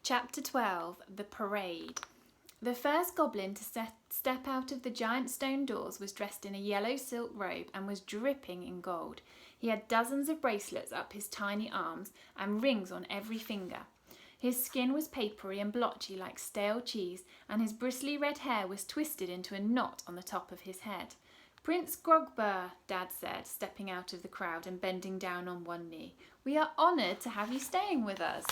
Chapter 12, The Parade. The first goblin to step out of the giant stone doors was dressed in a yellow silk robe and was dripping in gold. He had dozens of bracelets up his tiny arms and rings on every finger. His skin was papery and blotchy like stale cheese, and his bristly red hair was twisted into a knot on the top of his head. "Prince Grogbur," Dad said, stepping out of the crowd and bending down on one knee. "We are honoured to have you staying with us."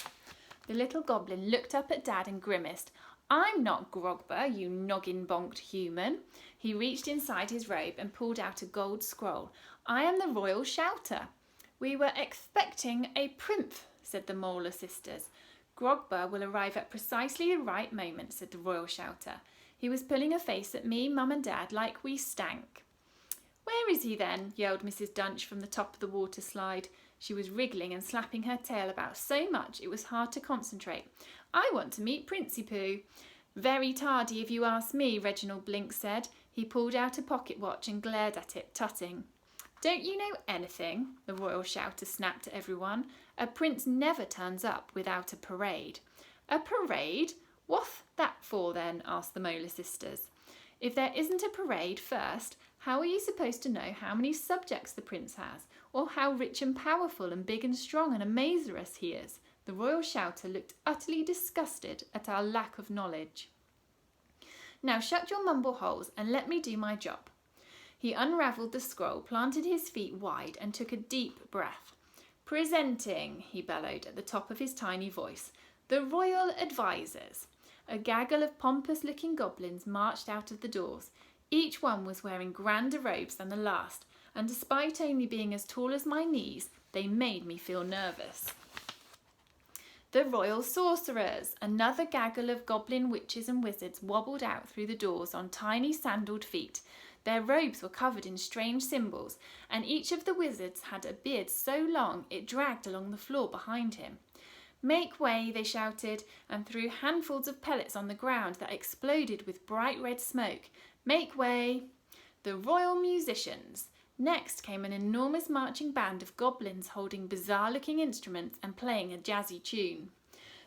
The little goblin looked up at Dad and grimaced. "I'm not Grogbur, you noggin-bonked human." He reached inside his robe and pulled out a gold scroll. "I am the Royal Shouter." "We were expecting a prince," said the Molar sisters. "Grogbur will arrive at precisely the right moment," said the Royal Shouter. He was pulling a face at me, Mum and Dad like we stank. "Where is he then?" yelled Mrs. Dunch from the top of the water slide. She was wriggling and slapping her tail about so much it was hard to concentrate. "I want to meet Princey Pooh." "Very tardy if you ask me," Reginald Blink said. He pulled out a pocket watch and glared at it, tutting. "Don't you know anything?" the Royal Shouter snapped at everyone. "A prince never turns up without a parade." "A parade? What's that for then?" asked the Molar sisters. "If there isn't a parade first, how are you supposed to know how many subjects the prince has, or how rich and powerful and big and strong and amazerous he is?" The Royal Shouter looked utterly disgusted at our lack of knowledge. "Now shut your mumble holes and let me do my job." He unravelled the scroll, planted his feet wide and took a deep breath. "Presenting," he bellowed at the top of his tiny voice, "the Royal Advisors." A gaggle of pompous-looking goblins marched out of the doors. Each one was wearing grander robes than the last, and despite only being as tall as my knees, they made me feel nervous. "The Royal Sorcerers." Another gaggle of goblin witches and wizards wobbled out through the doors on tiny sandalled feet. Their robes were covered in strange symbols, and each of the wizards had a beard so long it dragged along the floor behind him. "Make way," they shouted, and threw handfuls of pellets on the ground that exploded with bright red smoke. "Make way." The Royal Musicians. Next came an enormous marching band of goblins holding bizarre-looking instruments and playing a jazzy tune.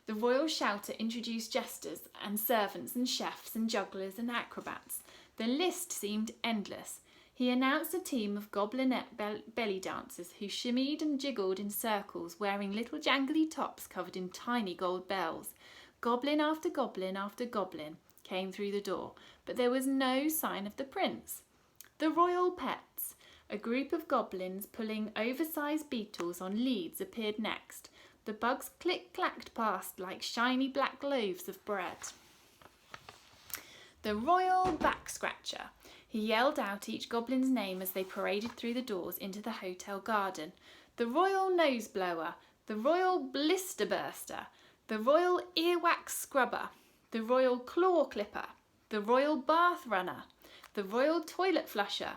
The Royal Shouter introduced jesters and servants and chefs and jugglers and acrobats. The list seemed endless. He announced a team of goblinette belly dancers who shimmied and jiggled in circles, wearing little jangly tops covered in tiny gold bells. Goblin after goblin after goblin came through the door, but there was no sign of the prince. The Royal Pets. A group of goblins pulling oversized beetles on leads appeared next. The bugs click-clacked past like shiny black loaves of bread. The Royal Back-Scratcher. He yelled out each goblin's name as they paraded through the doors into the hotel garden. The Royal Nose-Blower. The Royal Blister-Burster. The Royal Earwax Scrubber. The Royal Claw Clipper. The Royal Bath Runner. The Royal Toilet Flusher.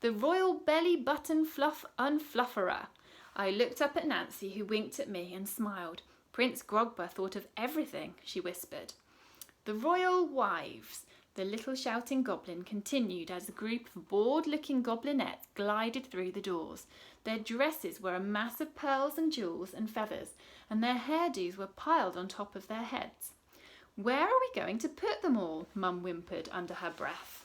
The Royal Belly Button Fluff Unflufferer. I looked up at Nancy, who winked at me and smiled. "Prince Grogbur thought of everything," she whispered. The Royal Wives. The little shouting goblin continued as a group of bored-looking goblinettes glided through the doors. Their dresses were a mass of pearls and jewels and feathers, and their hairdos were piled on top of their heads. "Where are we going to put them all?" Mum whimpered under her breath.